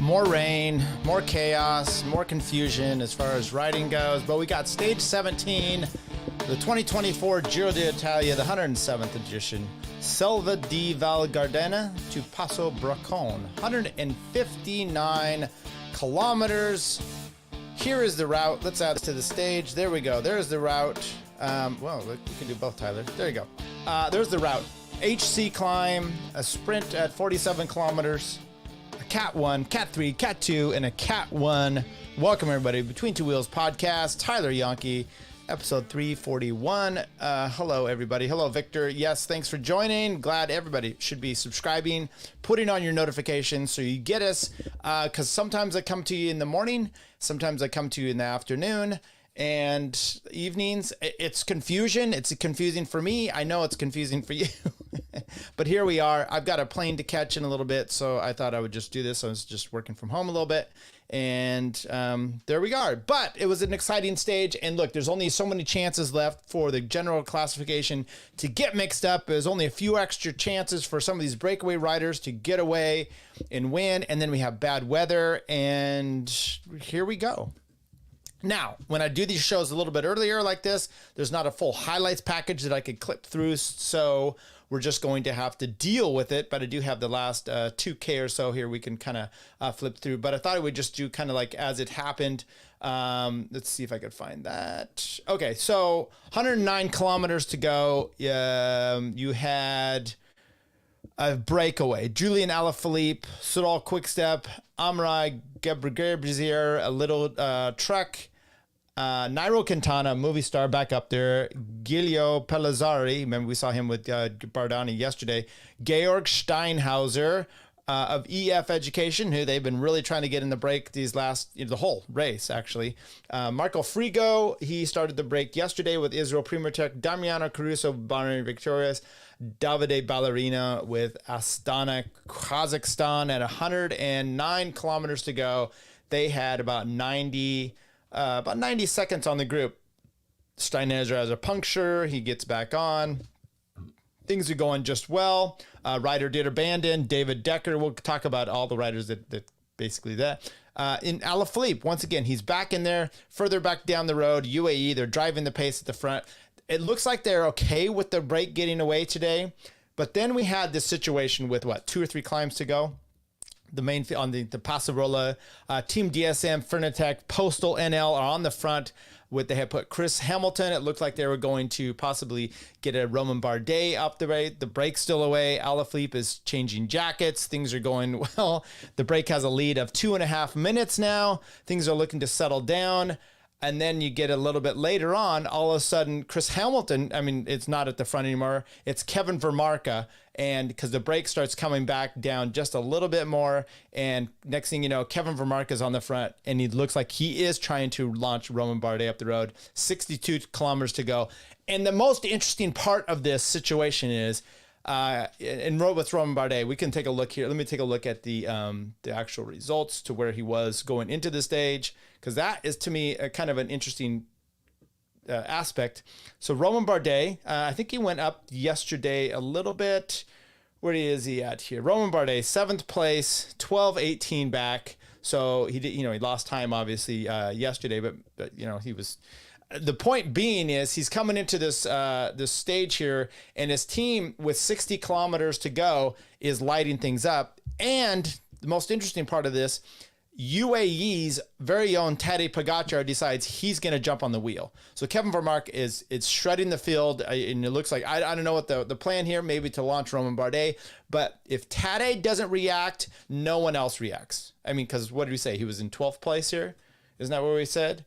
More rain, more chaos, more confusion as far as riding goes. But we got stage 17, the 2024 Giro d'Italia, the 107th edition. Selva di Val Gardena to Passo Brocon, 159 kilometers. Here is the route. Let's add this to the stage. There we go. There's the route. Well, we can do both, Tyler. There you go. There's the route. HC climb, a sprint at 47 kilometers. Cat 1, Cat 3, Cat 2, and a Cat 1. Welcome, everybody. Between Two Wheels podcast. Tyler Yonke, episode 341. Hello, everybody. Hello, Victor. Yes, thanks for joining. Glad everybody should be subscribing, putting on your notifications so you get us, because sometimes I come to you in the morning, sometimes I come to you in the afternoon and evenings. It's confusion. It's confusing for me. I know it's confusing for you. But here we are. I've got a plane to catch in a little bit, so I thought I would just do this. I was just working from home a little bit, and there we are. But it was an exciting stage, and look, there's only so many chances left for the general classification to get mixed up. There's only a few extra chances for some of these breakaway riders to get away and win, and then we have bad weather, and here we go. Now, when I do these shows a little bit earlier like this, there's not a full highlights package that I could clip through, so we're just going to have to deal with it. But I do have the last 2K or so here we can kind of flip through. But I thought I would just do kind of like as it happened. Let's see if I could find that. Okay, so 109 kilometers to go. You had a breakaway. Julian Alaphilippe, Soudal Quickstep, Amrai Gebrselassie, a little trek. Nairo Quintana, movie star, back up there. Giulio Pellizzari, remember we saw him with Bardani yesterday. Georg Steinhauser of EF Education, who they've been really trying to get in the break these last, the whole race actually. Marco Frigo, he started the break yesterday with Israel Primatech. Damiano Caruso, Bahrain Victorious. Davide Ballerina with Astana, Kazakhstan at 109 kilometers to go. They had about 90 seconds on the group. Steinhauser has a puncture. He gets back on. Things are going just well. Rider did abandon. David Decker. We'll talk about all the riders that basically that. In Alaphilippe, once again, he's back in there, further back down the road. UAE, they're driving the pace at the front. It looks like they're okay with the break getting away today. But then we had this situation with, 2 or 3 climbs to go? The main on the Passarola, Team DSM, Fernatech, Postal NL are on the front. They had put Chris Hamilton. It looked like they were going to possibly get a Romain Bardet up the way. The break's still away. Alaphilippe is changing jackets. Things are going well. The break has a lead of 2.5 minutes now. Things are looking to settle down. And then you get a little bit later on, all of a sudden, Chris Hamilton, it's not at the front anymore. It's Kevin Vermarke. And because the break starts coming back down just a little bit more. And next thing you know, Kevin Vermarke is on the front. And he looks like he is trying to launch Romain Bardet up the road. 62 kilometers to go. And the most interesting part of this situation is, with Romain Bardet, we can take a look here. Let me take a look at the actual results to where he was going into the stage, because that is, to me, a kind of an interesting aspect. So Romain Bardet, I think he went up yesterday a little bit. Where is he at here? Romain Bardet, 7th place, 12:18 back. So he did, he lost time obviously yesterday, but he was. The point being is he's coming into this stage here, and his team with 60 kilometers to go is lighting things up. And the most interesting part of this, UAE's very own Tadej Pogacar decides he's going to jump on the wheel. So Kevin Vermarke is shredding the field, and it looks like, I don't know what the plan here, maybe to launch Romain Bardet, but if Tadej doesn't react, no one else reacts. Because what did we say? He was in 12th place here? Isn't that what we said?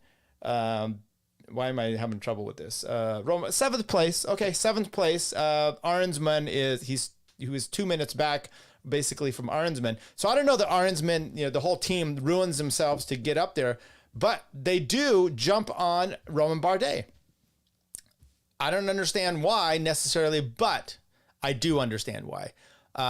Why am I having trouble with this? 7th place. Okay, 7th place. Arnsman he was 2 minutes back basically from Arnsman. So I don't know that Arnsman, the whole team ruins themselves to get up there, but they do jump on Romain Bardet. I don't understand why necessarily, but I do understand why.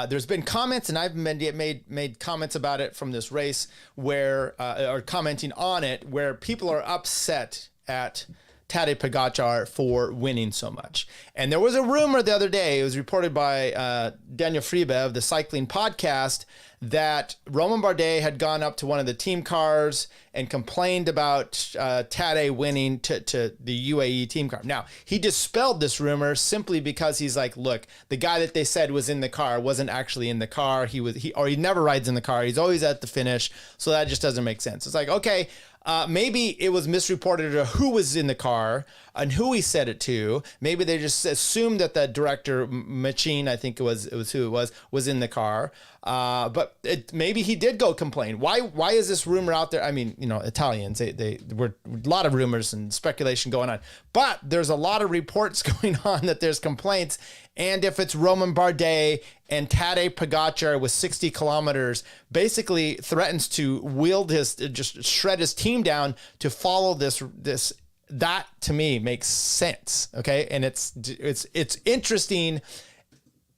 There's been comments, and I've made comments about it from this race where, or commenting on it, where people are upset at Tadej Pogacar for winning so much. And there was a rumor the other day, it was reported by Daniel Friebe of the Cycling Podcast, that Romain Bardet had gone up to one of the team cars and complained about Tadej winning to the UAE team car. Now, he dispelled this rumor simply because he's like, look, the guy that they said was in the car wasn't actually in the car. He never rides in the car. He's always at the finish. So that just doesn't make sense. It's like, okay, maybe it was misreported to who was in the car and who he said it to. Maybe they just assumed that the director, Machine, I think it was who it was in the car. But maybe he did go complain. Why is this rumor out there? I mean, Italians, they were a lot of rumors and speculation going on, but there's a lot of reports going on that there's complaints. And if it's Romain Bardet and Tadej Pogacar with 60 kilometers, basically threatens to just shred his team down to follow this, that to me makes sense. Okay. And it's interesting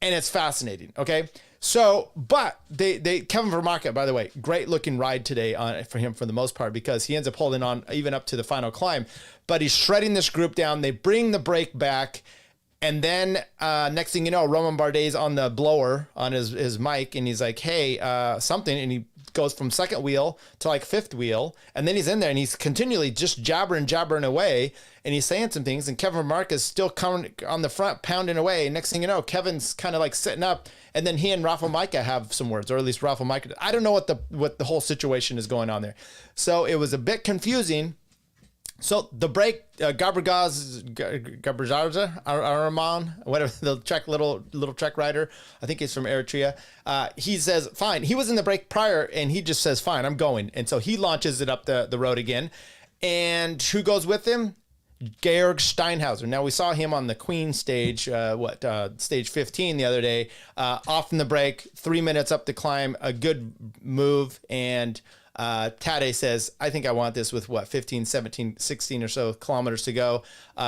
and it's fascinating. Okay. So, but Kevin Vermaelen, by the way, great looking ride today for him for the most part, because he ends up holding on even up to the final climb, but he's shredding this group down. They bring the break back. And then next thing you know, Romain Bardet's on the blower on his mic, and he's like, hey, something. And he goes from second wheel to like fifth wheel. And then he's in there and he's continually just jabbering away. And he's saying some things. And Kevin Vermaelen is still coming on the front, pounding away. And next thing you know, Kevin's kind of like sitting up. And then he and Rafa Majka have some words, or at least Rafa Majka. I don't know what the whole situation is going on there. So it was a bit confusing. So the break, Gabriel Araman, whatever, the Czech little Czech rider, I think he's from Eritrea. He says, fine. He was in the break prior, and he just says, fine, I'm going. And so he launches it up the road again. And who goes with him? Georg Steinhauser. Now, we saw him on the Queen stage, stage 15 the other day, off in the break, 3 minutes up the climb, a good move, and Tadej says, I think I want this with 15, 17, 16 or so kilometers to go,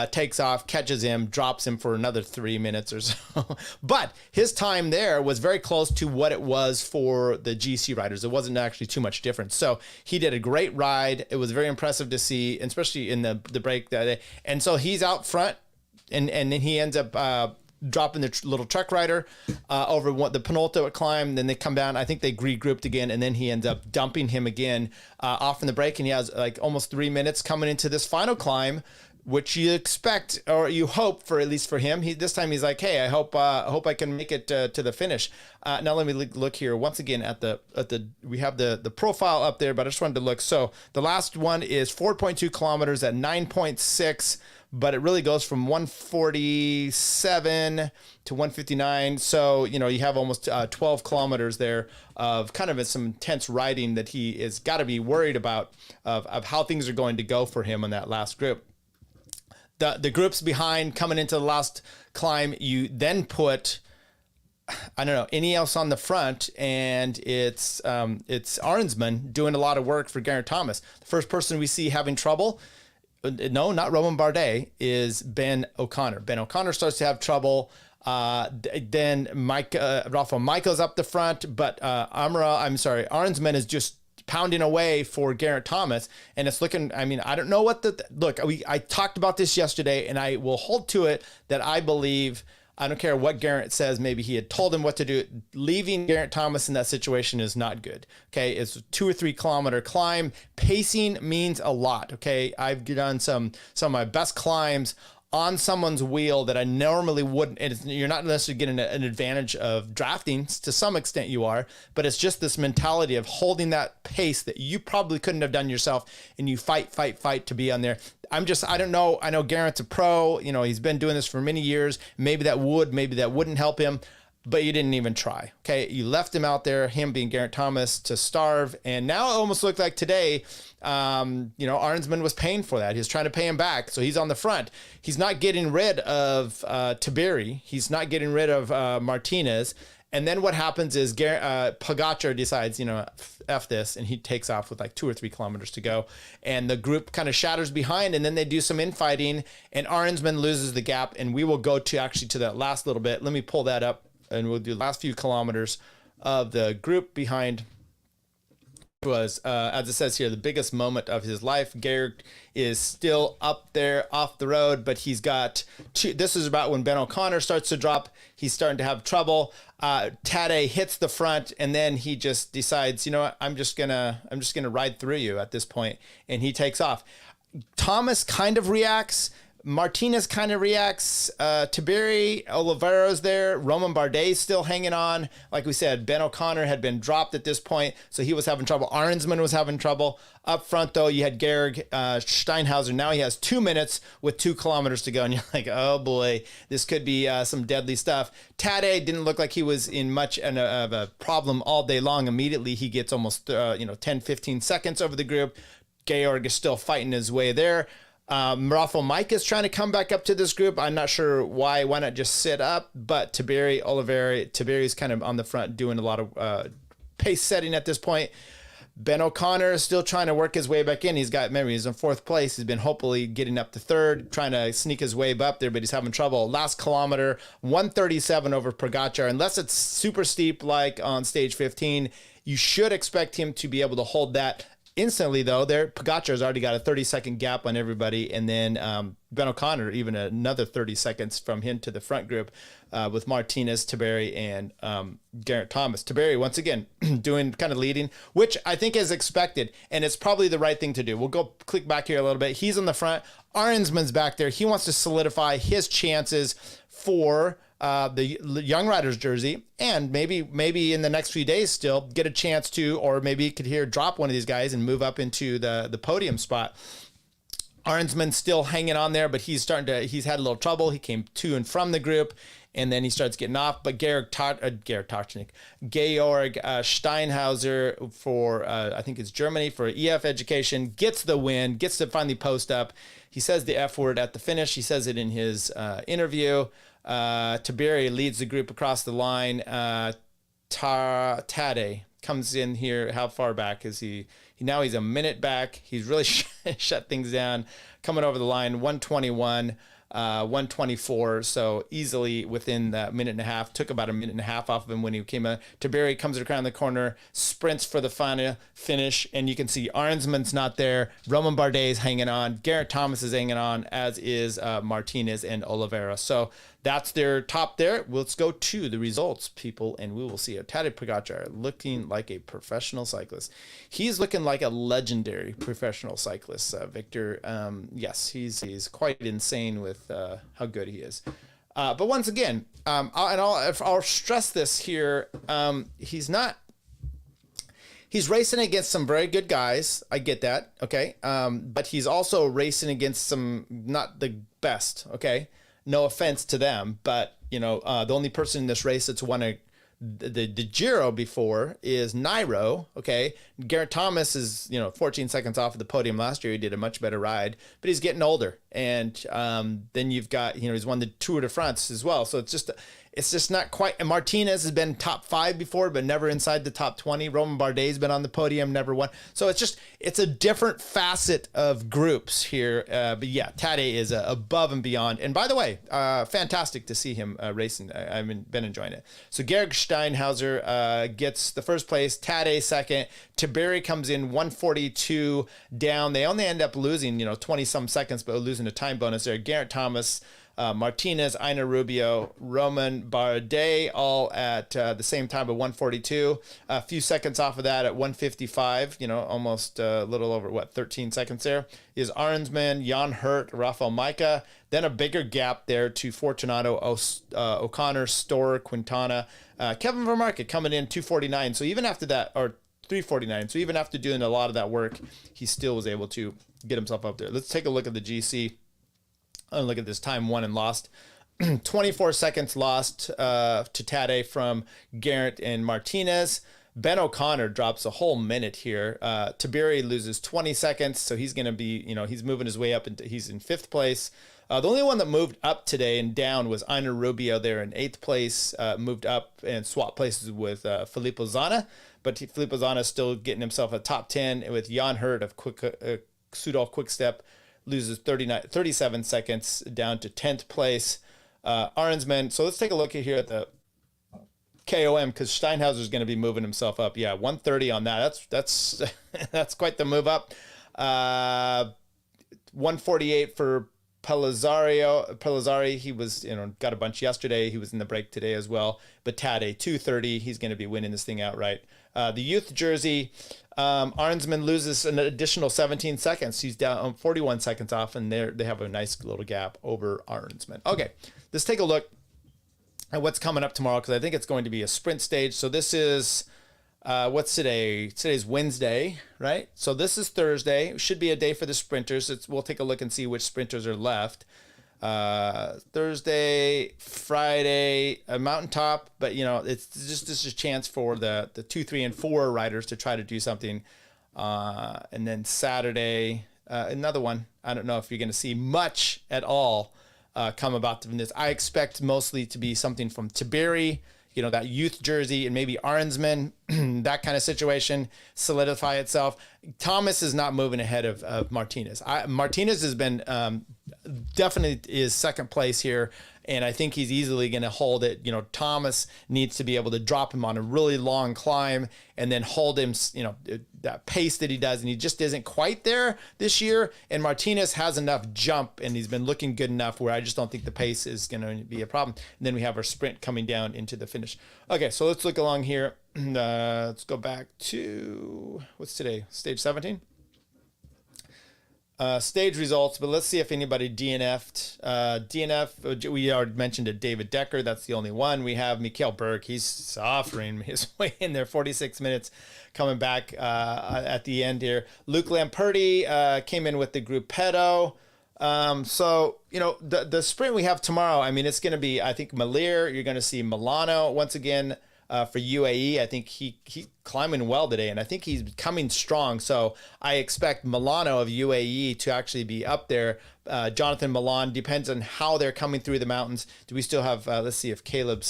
takes off, catches him, drops him for another 3 minutes or so. But his time there was very close to what it was for the GC riders. It wasn't actually too much difference. So he did a great ride. It was very impressive to see, especially in the break that day. And so he's out front, and then he ends up dropping the little truck rider over the penultimate climb. Then they come down. I think they regrouped again, and then he ends up dumping him again off in the break. And he has like almost 3 minutes coming into this final climb, which you expect, or you hope for, at least for him. This time he's like, hey, I hope I can make it to the finish. Now let me look here once again at we have the profile up there, but I just wanted to look. So the last one is 4.2 kilometers at 9.6. But it really goes from 147 to 159. So, you have almost 12 kilometers there of kind of some intense riding that he is got to be worried about of how things are going to go for him in that last group. The groups behind coming into the last climb, you then put, I don't know, Ineos on the front, and it's Arnsman doing a lot of work for Geraint Thomas. The first person we see having trouble, no, not Romain Bardet, is Ben O'Connor. Ben O'Connor starts to have trouble. Then Rafa Majka's up the front, but Arnsman is just pounding away for Geraint Thomas, and it's looking, I don't know what I talked about this yesterday, and I will hold to it that I believe, I don't care what Geraint says, maybe he had told him what to do. Leaving Geraint Thomas in that situation is not good. Okay, it's a 2 or 3 kilometer climb. Pacing means a lot. Okay, I've done some of my best climbs on someone's wheel that I normally wouldn't. And you're not necessarily getting an advantage of drafting. To some extent you are, but it's just this mentality of holding that pace that you probably couldn't have done yourself, and you fight to be on there. I don't know. I know Geraint's a pro. He's been doing this for many years. Maybe that wouldn't help him, but you didn't even try. Okay, you left him out there, him being Geraint Thomas, to starve. And now it almost looked like today, Arnsman was paying for that. He's trying to pay him back, so he's on the front. He's not getting rid of Tiberi. He's not getting rid of Martinez. And then what happens is Pogacar decides, F this, and he takes off with like 2 or 3 kilometers to go. And the group kind of shatters behind, and then they do some infighting, and Arnsman loses the gap. And we will go to that last little bit. Let me pull that up, and we'll do the last few kilometers of the group behind was, as it says here, the biggest moment of his life. Georg is still up there off the road, but he's got two. This is about when Ben O'Connor starts to drop. He's starting to have trouble. Tadej hits the front, and then he just decides, you know what, I'm just gonna ride through you at this point, and he takes off. Thomas kind of reacts. Martinez kind of reacts. Tiberi, Oliveira's there. Roman Bardet's still hanging on. Like we said, Ben O'Connor had been dropped at this point, so he was having trouble. Arnsman was having trouble. Up front, though, you had Georg Steinhauser. Now he has 2 minutes with 2 kilometers to go, and you're like, oh boy, this could be some deadly stuff. Tadej didn't look like he was in much of a problem all day long. Immediately, he gets almost 10, 15 seconds over the group. Georg is still fighting his way there. Rafael Mike is trying to come back up to this group. I'm not sure why. Why not just sit up? But Tiberi, Oliveira, Tiberi's kind of on the front doing a lot of pace setting at this point. Ben O'Connor is still trying to work his way back in. He's in 4th place. He's been hopefully getting up to 3rd, trying to sneak his way up there, but he's having trouble. Last kilometer, 1:37 over Pogačar. Unless it's super steep like on stage 15, you should expect him to be able to hold that. Instantly, though, Pogačar's already got a 30-second gap on everybody, and then Ben O'Connor even another 30 seconds from him to the front group with Martinez, Tiberi, and Geraint Thomas. Tiberi, once again, doing kind of leading, which I think is expected, and it's probably the right thing to do. We'll go click back here a little bit. He's on the front. Arnsman's back there. He wants to solidify his chances for the Young Riders jersey, and maybe in the next few days still get a chance to, or maybe you could drop one of these guys and move up into the podium spot. Arnsman's still hanging on there, but he's had a little trouble. He came to and from the group, and then he starts getting off. But Georg Steinhauser for I think it's Germany for EF Education gets the win, gets to finally post up. He says the F word at the finish. He says it in his interview. Tiberi leads the group across the line. Tadej comes in here. How far back is he? Now he's a minute back. He's really shut things down. Coming over the line, 1:21, 1:24. So easily within that minute and a half. Took about a minute and a half off of him when he came out. Tiberi comes around the corner, sprints for the final finish, and you can see Arnsman's not there. Roman Bardet is hanging on. Geraint Thomas is hanging on, as is Martinez and Oliveira. So that's their top there. Let's go to the results, people, and we will see Tadej Pogačar looking like a professional cyclist. He's looking like a legendary professional cyclist, Victor. Yes, he's quite insane with how good he is. But once again, I'll stress this here. He's racing against some very good guys. I get that, okay? But he's also racing against some not the best, okay? No offense to them, but the only person in this race that's won the Giro before is Nairo. Okay, Geraint Thomas is 14 seconds off of the podium last year. He did a much better ride, but he's getting older. And then you've got he's won the Tour de France as well. So it's just not quite. And Martinez has been top 5 before, but never inside the top 20. Roman Bardet's been on the podium, never won. So it's a different facet of groups here. But yeah, Tadej is above and beyond. And by the way, fantastic to see him racing. I've been enjoying it. So Georg Steinhauser gets the first place, Tadej second. Tiberi comes in 1:42 down. They only end up losing 20 some seconds, but losing a time bonus there. Geraint Thomas, Martinez, Aina Rubio, Roman Bardet, all at the same time at 1:42. A few seconds off of that at 1:55, almost a little over, 13 seconds there, is Arnsman, Jan Hurt, Rafael Micah. Then a bigger gap there to Fortunato, O'Connor, Storer, Quintana. Kevin Vermarket coming in 2:49. So even after that, or 3:49. So even after doing a lot of that work, he still was able to get himself up there. Let's take a look at the GC. Look at this time won and lost. 24 seconds lost to Tadej from Geraint and Martinez. Ben O'Connor drops a whole minute here. Tiberi loses 20 seconds, so he's going to be, he's moving his way up. He's in 5th place. The only one that moved up today and down was Aina Rubio there in 8th place. Moved up and swapped places with Filippo Zana. But Filippo Zana is still getting himself a top 10 with Jan Hurt of Sudolf Quickstep. Loses 37 seconds down to 10th place. Arnsman. So let's take a look here at KOM, because Steinhauser's going to be moving himself up. Yeah, 130 on that. That's that's quite the move up. 148 for Pellizzari. He was, got a bunch yesterday. He was in the break today as well. But Tade 230. He's going to be winning this thing outright. The youth jersey, Arnsman loses an additional 17 seconds. He's down 41 seconds off, and they have a nice little gap over Arnsman. Okay, let's take a look at what's coming up tomorrow, because I think it's going to be a sprint stage. So this is, what's today? Today's Wednesday, right? So this is Thursday. It should be a day for the sprinters. We'll take a look and see which sprinters are left. Thursday, Friday, a mountaintop, but it's just a chance for the 2, 3, and 4 riders to try to do something. And then Saturday, another one. I don't know if you're going to see much at all come about from this. I expect mostly to be something from Tiberi, that youth jersey, and maybe Arnsman, that kind of situation solidify itself. Thomas is not moving ahead of Martinez. Martinez has been definitely is second place here, and I think he's easily going to hold it. Thomas needs to be able to drop him on a really long climb and then hold him, that pace that he does, and he just isn't quite there this year. And Martinez has enough jump, and he's been looking good enough where I just don't think the pace is going to be a problem. And then we have our sprint coming down into the finish. Okay, so let's look along here. Let's go back to, what's today? Stage 17? Stage results, but let's see if anybody DNF'd. DNF, we already mentioned it, David Decker. That's the only one. We have Mikael Berg. He's suffering his way in there, 46 minutes coming back at the end here. Luke Lamperti came in with the Gruppetto. So, the sprint we have tomorrow, it's going to be, I think, Malir. You're going to see Milano once again. For UAE, I think he climbing well today, and I think he's coming strong. So I expect Milano of UAE to actually be up there. Jonathan Milan, depends on how they're coming through the mountains. Do we still have? Let's see if Caleb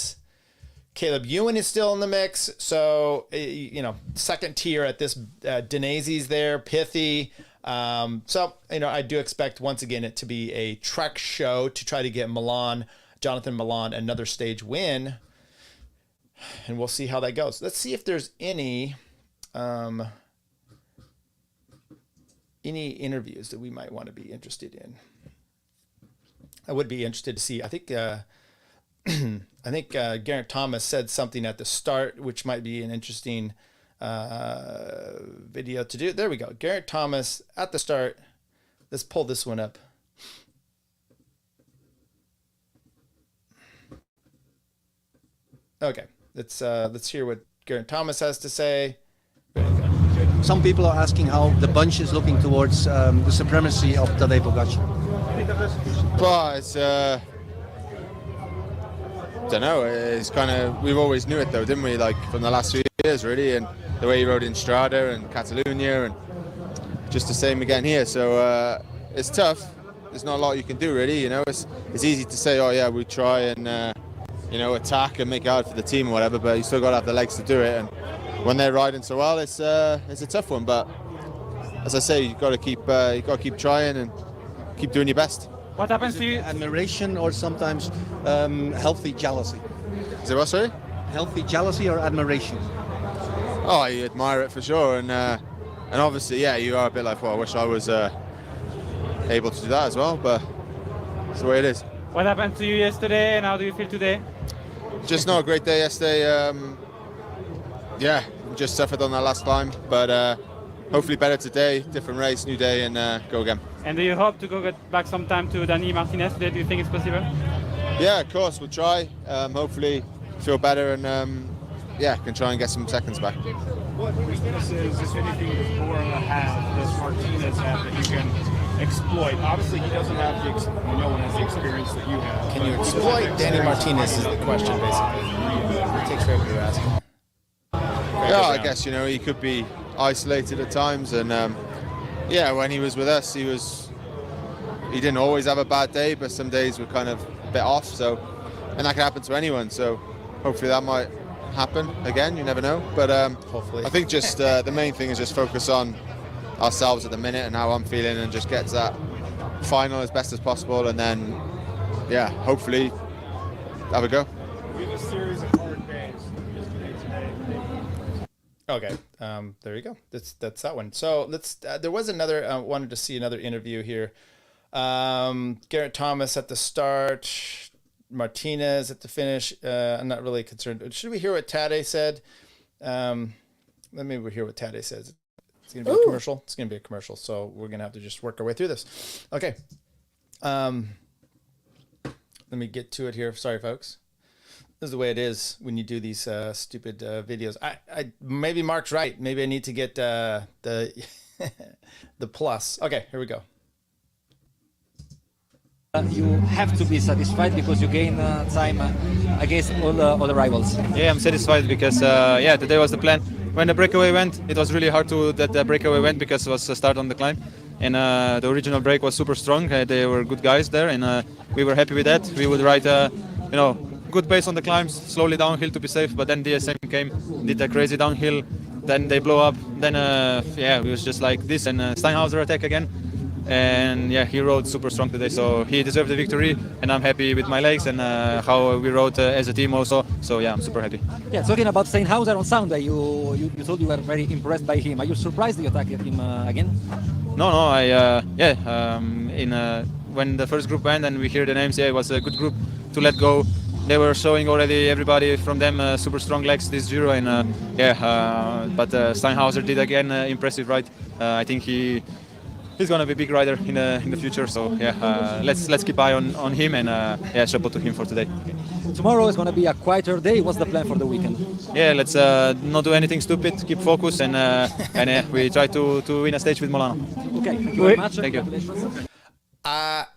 Ewan is still in the mix. So second tier at this. Denazi's there, Pithy. So I do expect once again it to be a trek show to try to get Jonathan Milan, another stage win. And we'll see how that goes. Let's see if there's any interviews that we might want to be interested in. I would be interested to see. I think Geraint Thomas said something at the start, which might be an interesting video to do. There we go. Geraint Thomas at the start. Let's pull this one up. Okay. Let's hear what Geraint Thomas has to say. Some people are asking how the bunch is looking towards the supremacy of Tadej Pogacar. Well, it's don't know. It's kind of, we've always knew it though, didn't we? Like from the last few years, really, and the way he rode in Strada and Catalunya, and just the same again here. So it's tough. There's not a lot you can do, really. It's easy to say, oh yeah, we try and. Attack and make it hard for the team or whatever, but you still got to have the legs to do it. And when they're riding so well, it's a tough one. But as I say, you got to keep trying and keep doing your best. What happens to you? Admiration or sometimes healthy jealousy? Is it what, sorry? Healthy jealousy or admiration? Oh, you admire it for sure, and obviously, yeah, you are a bit like, well, I wish I was able to do that as well, but it's the way it is. What happened to you yesterday, and how do you feel today? Just not a great day yesterday. Just suffered on that last climb, but hopefully better today. Different race, new day, and go again. And do you hope to get back sometime to Dani Martinez today? Do you think it's possible? Yeah, of course, we'll try. Hopefully feel better and can try and get some seconds back. What weaknesses, if anything, does Bora have, does Martinez have that you can exploit? Obviously, he doesn't have no one has the experience that you have. Can you exploit Dani Martinez is the question, basically. It takes forever to ask. Yeah, I guess, he could be isolated at times, and when he was with us, he didn't always have a bad day, but some days were kind of a bit off, and that can happen to anyone, so hopefully that might happen again, you never know, but hopefully. I think just the main thing is just focus on ourselves at the minute and how I'm feeling, and just get to that final as best as possible, and then hopefully have a go. We have a series of hard days. Okay, there you go. That's that one. So let's. There was another. Wanted to see another interview here. Garrett Thomas at the start, Martinez at the finish. I'm not really concerned. Should we hear what Tadej said? Let me hear what Tadej says. It's gonna be a commercial. It's gonna be a commercial. So we're gonna have to just work our way through this. Okay. Let me get to it here. Sorry, folks. This is the way it is when you do these stupid videos. I maybe Mark's right. Maybe I need to get the the plus. Okay, here we go. You have to be satisfied because you gain time against all the rivals. Yeah, I'm satisfied because yeah, today was the plan. When the breakaway went, it was really hard that the breakaway went because it was a start on the climb, and the original break was super strong. They were good guys there, and we were happy with that. We would ride, good pace on the climbs, slowly downhill to be safe. But then DSM came, did a crazy downhill, then they blow up. Then yeah, it was just like this, and Steinhauser attack again. And yeah, he rode super strong today, so he deserved the victory, and I'm happy with my legs and how we rode as a team also. So yeah, I'm super happy. Yeah, talking about Steinhauser on Sunday, you told you were very impressed by him. Are you surprised you attacked him again? No, when the first group went and we hear the names, yeah, it was a good group to let go. They were showing already, everybody from them super strong legs this Giro, and but Steinhauser did again impressive ride. I think he's gonna be a big rider in the future. So yeah, let's keep eye on him, and yeah, chapeau to him for today. Tomorrow is gonna be a quieter day. What's the plan for the weekend? Yeah, let's not do anything stupid. Keep focused, and we try to win a stage with Molano. Okay, thank you very much. Thank you.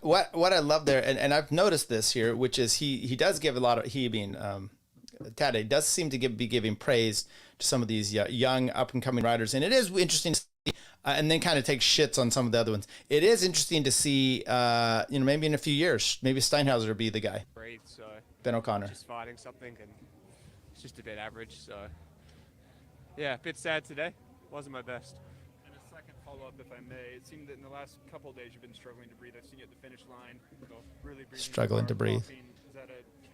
What I love there, and I've noticed this here, which is he does give a lot of Tadej does seem to be giving praise to some of these young up and coming riders, and it is interesting to see, and then kind of take shits on some of the other ones. It is interesting to see, maybe in a few years, maybe Steinhauser will be the guy. Breathe, so Ben O'Connor. Just fighting something, and it's just a bit average. So yeah, a bit sad today. Wasn't my best. And a second follow-up, if I may. It seemed that in the last couple of days you've been struggling to breathe. I've seen you at the finish line, really breathing. Struggling to breathe. Is that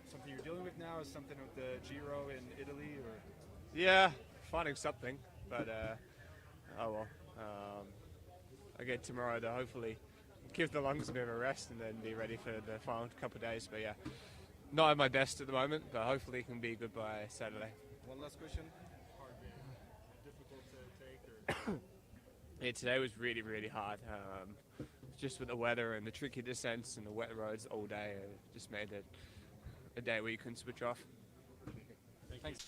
something you're dealing with now? Is something with the Giro in Italy, or? Yeah, finding something, but oh well. Again tomorrow to hopefully give the lungs a bit of a rest and then be ready for the final couple of days. But yeah, not at my best at the moment, but hopefully it can be good by Saturday. One last question. Hard, difficult to take? Or? Yeah, today was really, really hard. Just with the weather and the tricky descents and the wet roads all day, it just made it a day where you couldn't switch off. Thanks.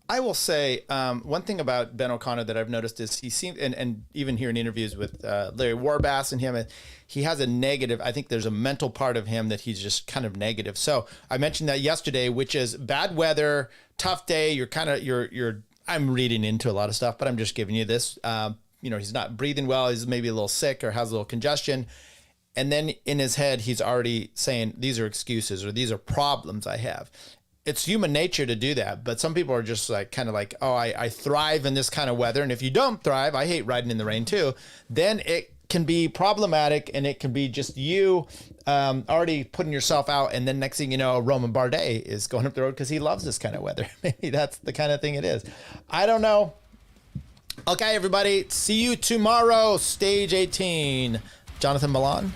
I will say one thing about Ben O'Connor that I've noticed is he seems, and even here in interviews with Larry Warbass and him, he has a negative. I think there's a mental part of him that he's just kind of negative. So I mentioned that yesterday, which is bad weather, tough day. I'm reading into a lot of stuff, but I'm just giving you this. He's not breathing well. He's maybe a little sick or has a little congestion. And then in his head, he's already saying, these are excuses or these are problems I have. It's human nature to do that. But some people are just oh, I thrive in this kind of weather. And if you don't thrive, I hate riding in the rain too, then it can be problematic, and it can be just you already putting yourself out. And then next thing you know, Roman Bardet is going up the road because he loves this kind of weather. Maybe that's the kind of thing it is. I don't know. Okay, everybody. See you tomorrow. Stage 18. Jonathan Milan?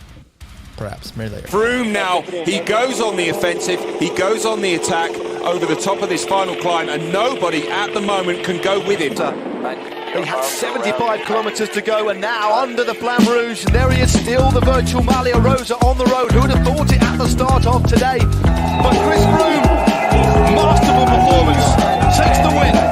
Perhaps. Maybe later. Froome now, he goes on the offensive, he goes on the attack over the top of this final climb, and nobody at the moment can go with him. He had 75 kilometres to go, and now under the Flamme Rouge, and there he is, still the virtual Maglia Rosa on the road. Who would have thought it at the start of today? But Chris Froome, masterful performance, takes the win.